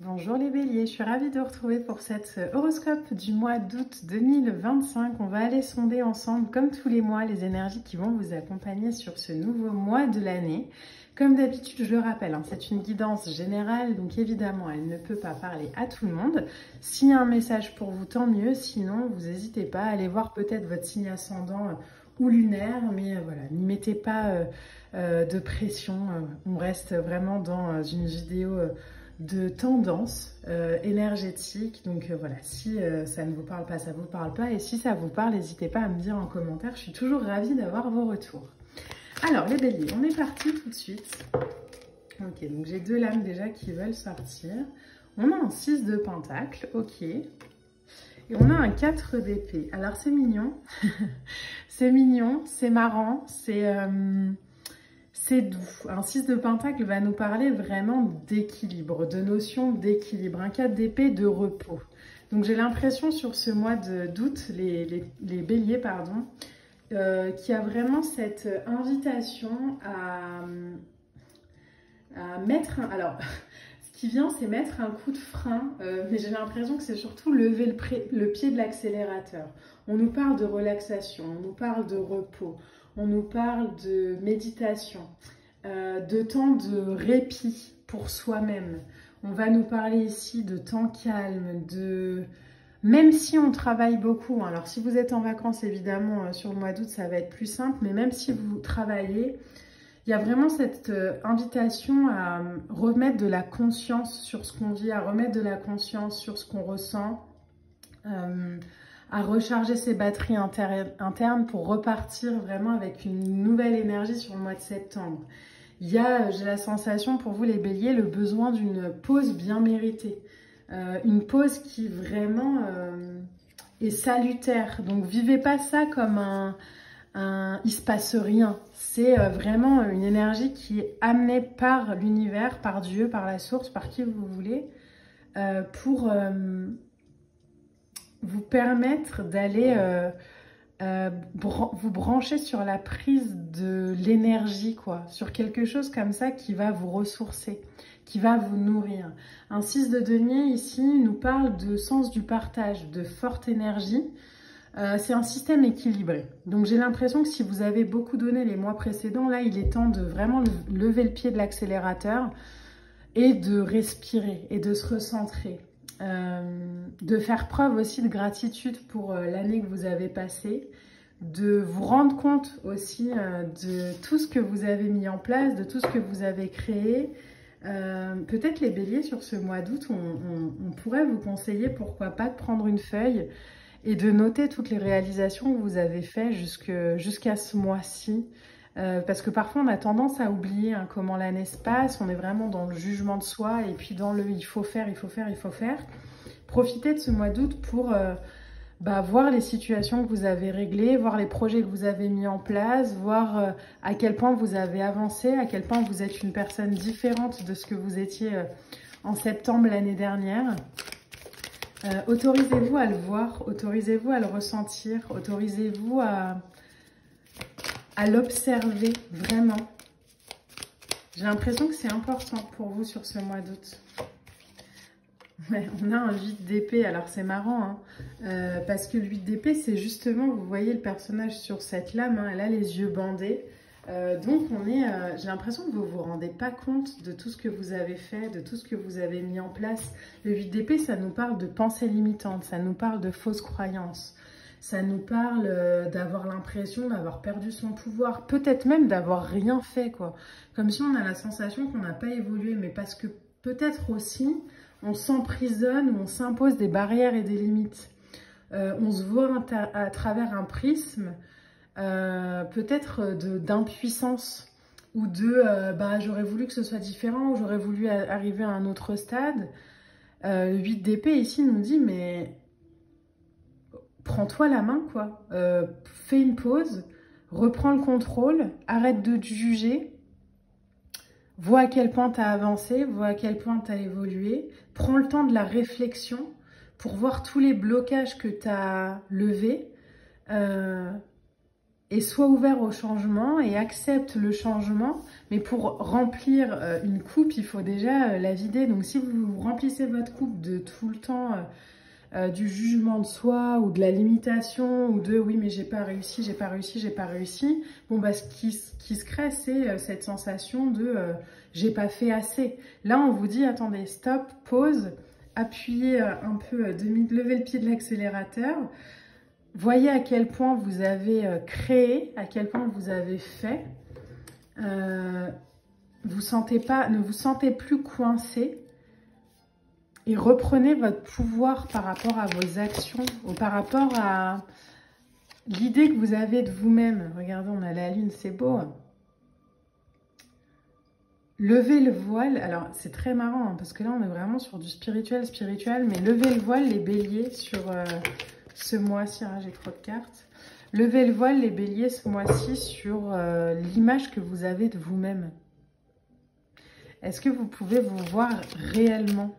Bonjour les béliers, je suis ravie de vous retrouver pour cet horoscope du mois d'août 2025. On va aller sonder ensemble, comme tous les mois, les énergies qui vont vous accompagner sur ce nouveau mois de l'année. Comme d'habitude, je le rappelle, c'est une guidance générale, donc évidemment, elle ne peut pas parler à tout le monde. S'il y a un message pour vous, tant mieux. Sinon, vous n'hésitez pas à aller voir peut-être votre signe ascendant ou lunaire, mais voilà, n'y mettez pas de pression. On reste vraiment dans une vidéo de tendance énergétique. Donc voilà, si ça ne vous parle pas, ça ne vous parle pas. Et si ça vous parle, n'hésitez pas à me dire en commentaire. Je suis toujours ravie d'avoir vos retours. Alors les béliers, on est parti tout de suite. Ok, donc j'ai deux lames déjà qui veulent sortir. On a un 6 de pentacle, ok. Et on a un 4 d'épée. Alors c'est mignon, c'est mignon, c'est marrant, c'est doux. Un 6 de pentacle va nous parler vraiment d'équilibre, de notion d'équilibre. Un 4 d'épée de repos. Donc j'ai l'impression sur ce mois d'août, les béliers, pardon, qu'il y a vraiment cette invitation à mettre... Alors, ce qui vient, c'est mettre un coup de frein, mais j'ai l'impression que c'est surtout lever le pied de l'accélérateur. On nous parle de relaxation, on nous parle de repos, on nous parle de méditation, de temps de répit pour soi-même. On va nous parler ici de temps calme, de... Même si on travaille beaucoup, alors si vous êtes en vacances, évidemment, sur le mois d'août, ça va être plus simple, mais même si vous travaillez, il y a vraiment cette invitation à remettre de la conscience sur ce qu'on vit, à remettre de la conscience sur ce qu'on ressent, à recharger ses batteries internes pour repartir vraiment avec une nouvelle énergie sur le mois de septembre. Il y a, j'ai la sensation pour vous les béliers, le besoin d'une pause bien méritée. Une pause qui vraiment est salutaire. Donc vivez pas ça comme il se passe rien. C'est vraiment une énergie qui est amenée par l'univers, par Dieu, par la source, par qui vous voulez, pour vous permettre d'aller vous brancher sur la prise de l'énergie, quoi, sur quelque chose comme ça qui va vous ressourcer, qui va vous nourrir. Un 6 de denier ici nous parle de sens du partage, de forte énergie. C'est un système équilibré. Donc j'ai l'impression que si vous avez beaucoup donné les mois précédents, là il est temps de vraiment lever le pied de l'accélérateur et de respirer et de se recentrer. De faire preuve aussi de gratitude pour l'année que vous avez passée, de vous rendre compte aussi de tout ce que vous avez mis en place, de tout ce que vous avez créé. Peut-être les béliers sur ce mois d'août, on pourrait vous conseiller, pourquoi pas, de prendre une feuille et de noter toutes les réalisations que vous avez faites jusqu'à ce mois-ci. Parce que parfois on a tendance à oublier comment l'année se passe, on est vraiment dans le jugement de soi et puis dans le il faut faire, il faut faire, il faut faire. Profitez de ce mois d'août pour voir les situations que vous avez réglées, voir les projets que vous avez mis en place, voir à quel point vous avez avancé, à quel point vous êtes une personne différente de ce que vous étiez en septembre l'année dernière. Autorisez-vous à le voir, autorisez-vous à le ressentir, autorisez-vous à l'observer vraiment. J'ai l'impression que c'est important pour vous sur ce mois d'août. Ouais, on a un 8 d'épée, alors c'est marrant, parce que le 8 d'épée, c'est justement, vous voyez le personnage sur cette lame, elle a les yeux bandés. Donc j'ai l'impression que vous ne vous rendez pas compte de tout ce que vous avez fait, de tout ce que vous avez mis en place. Le 8 d'épée, ça nous parle de pensées limitantes, ça nous parle de fausses croyances. Ça nous parle d'avoir l'impression d'avoir perdu son pouvoir, peut-être même d'avoir rien fait, quoi. Comme si on a la sensation qu'on n'a pas évolué, mais parce que peut-être aussi, on s'emprisonne ou on s'impose des barrières et des limites. On se voit à travers un prisme, peut-être d'impuissance, ou de j'aurais voulu que ce soit différent, ou j'aurais voulu arriver à un autre stade. Le 8 d'épée ici nous dit, mais... prends-toi la main, quoi. Fais une pause, reprends le contrôle, arrête de te juger, vois à quel point tu as avancé, vois à quel point tu as évolué, prends le temps de la réflexion pour voir tous les blocages que tu as levés et sois ouvert au changement et accepte le changement. Mais pour remplir une coupe, il faut déjà la vider. Donc si vous remplissez votre coupe de tout le temps du jugement de soi ou de la limitation ou de oui mais j'ai pas réussi, j'ai pas réussi, j'ai pas réussi, bon bah ce qui se crée c'est cette sensation de j'ai pas fait assez. Là on vous dit attendez, stop, pause, appuyez un peu, levez le pied de l'accélérateur. Voyez à quel point vous avez créé, à quel point vous avez fait. Vous sentez pas, ne vous sentez plus coincé et reprenez votre pouvoir par rapport à vos actions ou par rapport à l'idée que vous avez de vous-même. Regardez, on a la lune, c'est beau. Levez le voile. Alors, c'est très marrant hein, parce que là, on est vraiment sur du spirituel, mais levez le voile, les béliers, sur ce mois-ci. Ah, j'ai trop de cartes. Levez le voile, les béliers, ce mois-ci, sur l'image que vous avez de vous-même. Est-ce que vous pouvez vous voir réellement?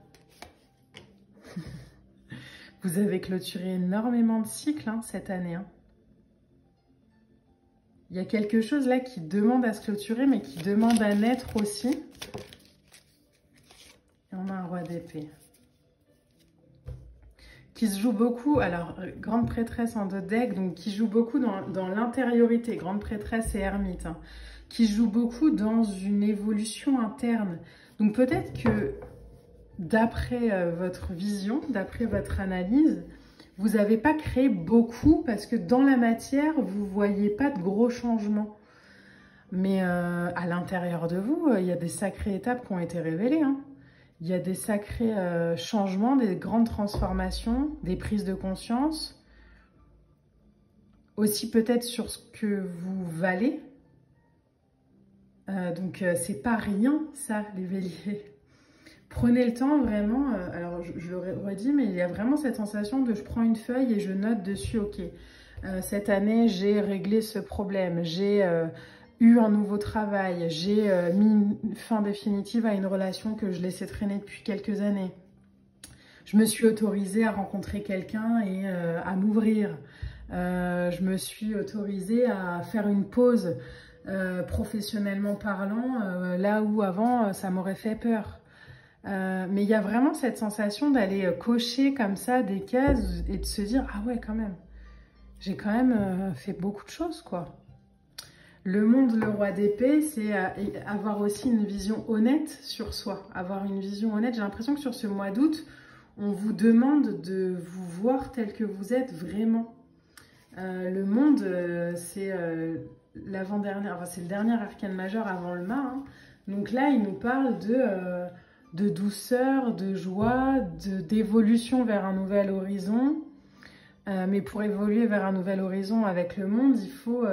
Vous avez clôturé énormément de cycles hein, cette année. Hein. Il y a quelque chose là qui demande à se clôturer, mais qui demande à naître aussi. Et on a un roi d'épée. Qui se joue beaucoup, alors grande prêtresse en 2 decks, donc qui joue beaucoup dans l'intériorité, grande prêtresse et ermite, hein, qui joue beaucoup dans une évolution interne. Donc peut-être que d'après votre vision, d'après votre analyse, vous n'avez pas créé beaucoup parce que dans la matière, vous ne voyez pas de gros changements. Mais à l'intérieur de vous, il y a des sacrées étapes qui ont été révélées. Hein. Il y a des sacrés changements, des grandes transformations, des prises de conscience. Aussi peut-être sur ce que vous valez. Donc c'est pas rien ça, les béliers. Prenez le temps vraiment, alors je le redis, mais il y a vraiment cette sensation de je prends une feuille et je note dessus, ok, cette année j'ai réglé ce problème, j'ai eu un nouveau travail, j'ai mis une fin définitive à une relation que je laissais traîner depuis quelques années. Je me suis autorisée à rencontrer quelqu'un et à m'ouvrir. Je me suis autorisée à faire une pause professionnellement parlant, là où avant ça m'aurait fait peur. Mais il y a vraiment cette sensation d'aller cocher comme ça des cases et de se dire « Ah ouais, quand même, j'ai quand même fait beaucoup de choses, quoi. » Le monde, le roi d'épée, c'est avoir aussi une vision honnête sur soi. Avoir une vision honnête. J'ai l'impression que sur ce mois d'août, on vous demande de vous voir tel que vous êtes vraiment. Le monde, c'est l'avant-dernier, enfin, c'est le dernier arcane majeur avant le mât. Hein. Donc là, il nous parle de douceur, de joie, d'évolution vers un nouvel horizon. Mais pour évoluer vers un nouvel horizon avec le monde, il faut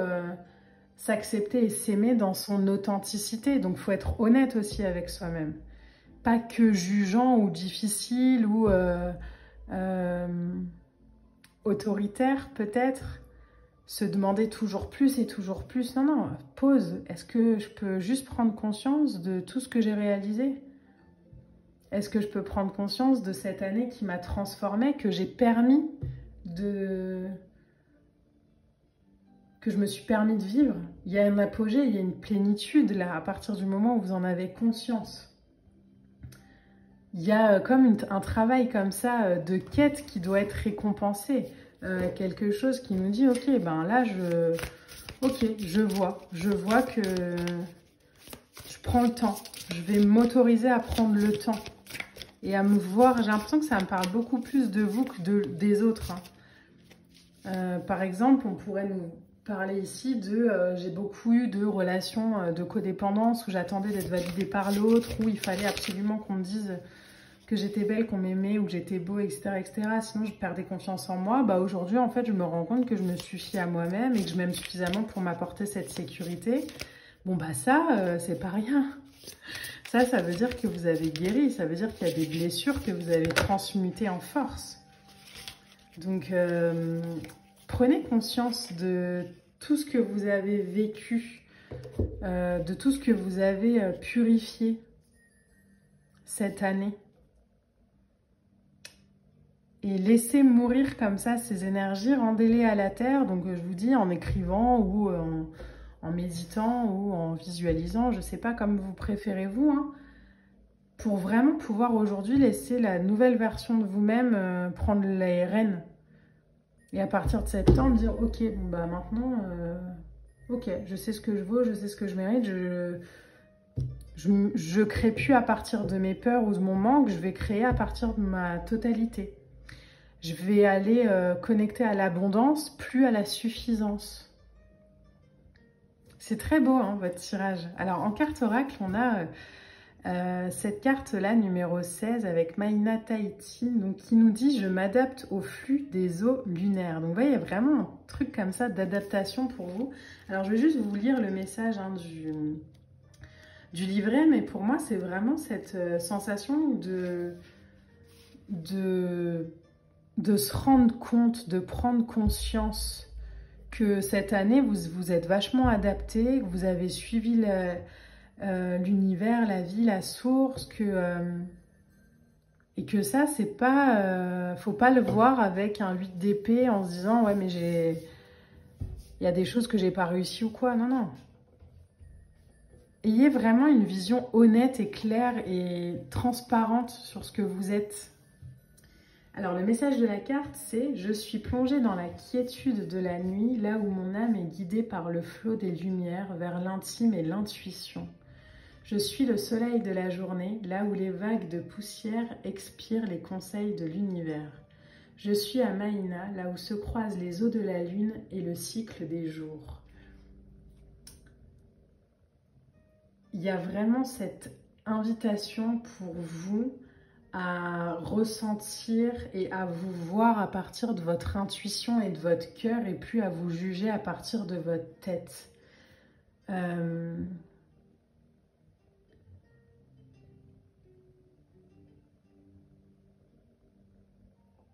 s'accepter et s'aimer dans son authenticité. Donc il faut être honnête aussi avec soi-même. Pas que jugeant ou difficile ou autoritaire peut-être. Se demander toujours plus et toujours plus. Non, non, pause. Est-ce que je peux juste prendre conscience de tout ce que j'ai réalisé ? Est-ce que je peux prendre conscience de cette année qui m'a transformée, que j'ai permis de... que je me suis permis de vivre? Il y a un apogée, il y a une plénitude là, à partir du moment où vous en avez conscience. Il y a comme un travail comme ça de quête qui doit être récompensé. Quelque chose qui nous dit, ok, ben là, je vois que je prends le temps. Je vais m'autoriser à prendre le temps et à me voir. J'ai l'impression que ça me parle beaucoup plus de vous que des autres. Hein. Par exemple, on pourrait nous parler ici de j'ai beaucoup eu de relations de codépendance où j'attendais d'être validée par l'autre, où il fallait absolument qu'on me dise que j'étais belle, qu'on m'aimait ou que j'étais beau, etc., etc. Sinon, je perdais confiance en moi. Bah, aujourd'hui, en fait, je me rends compte que je me suffis à moi-même et que je m'aime suffisamment pour m'apporter cette sécurité. Bon, bah ça, c'est pas rien. Ça veut dire que vous avez guéri. Ça veut dire qu'il y a des blessures que vous avez transmutées en force. Donc, prenez conscience de tout ce que vous avez vécu, de tout ce que vous avez purifié cette année. Et laissez mourir comme ça ces énergies, rendez-les à la terre. Donc je vous dis en écrivant ou en méditant ou en visualisant, je ne sais pas comme vous préférez vous, hein, pour vraiment pouvoir aujourd'hui laisser la nouvelle version de vous-même prendre les rênes. Et à partir de septembre, dire ok, bon bah maintenant, ok, je sais ce que je vaux, je sais ce que je mérite, je crée plus à partir de mes peurs ou de mon manque, je vais créer à partir de ma totalité. Je vais aller connecter à l'abondance, plus à la suffisance. C'est très beau, hein, votre tirage. Alors, en carte oracle, on a cette carte-là, numéro 16, avec Maïna Tahiti, donc, qui nous dit « Je m'adapte au flux des eaux lunaires ». Donc, vous voyez, il y a vraiment un truc comme ça d'adaptation pour vous. Alors, je vais juste vous lire le message hein, du livret, mais pour moi, c'est vraiment cette sensation de se rendre compte, de prendre conscience que cette année, vous êtes vachement adapté, que vous avez suivi l'univers, la vie, la source, et que ça, c'est pas... faut pas le voir avec un 8 d'épée en se disant « Ouais, mais il y a des choses que j'ai pas réussi ou quoi. » Non, non. Ayez vraiment une vision honnête et claire et transparente sur ce que vous êtes. Alors, le message de la carte, c'est « Je suis plongée dans la quiétude de la nuit, là où mon âme est guidée par le flot des lumières vers l'intime et l'intuition. Je suis le soleil de la journée, là où les vagues de poussière expirent les conseils de l'univers. Je suis à Maïna, là où se croisent les eaux de la lune et le cycle des jours. » Il y a vraiment cette invitation pour vous à ressentir et à vous voir à partir de votre intuition et de votre cœur et plus à vous juger à partir de votre tête.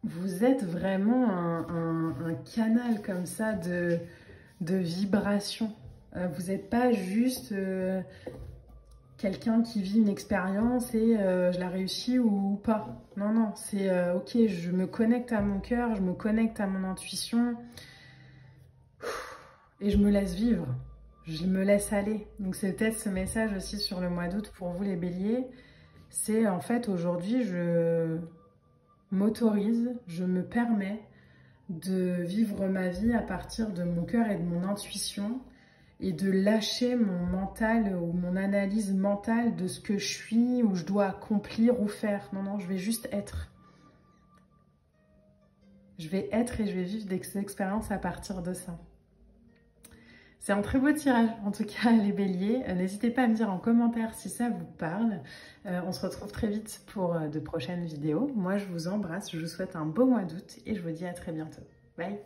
Vous êtes vraiment un canal comme ça de vibration. Vous n'êtes pas juste quelqu'un qui vit une expérience et je la réussis ou pas. Non, non, c'est ok, je me connecte à mon cœur, je me connecte à mon intuition et je me laisse vivre, je me laisse aller. Donc c'est peut-être ce message aussi sur le mois d'août pour vous les béliers. C'est en fait aujourd'hui, je m'autorise, je me permets de vivre ma vie à partir de mon cœur et de mon intuition et de lâcher mon mental ou mon analyse mentale de ce que je suis ou je dois accomplir ou faire. Non, non, je vais juste être. Je vais être et je vais vivre des expériences à partir de ça. C'est un très beau tirage, en tout cas les béliers. N'hésitez pas à me dire en commentaire si ça vous parle. On se retrouve très vite pour de prochaines vidéos. Moi, je vous embrasse, je vous souhaite un beau mois d'août et je vous dis à très bientôt. Bye!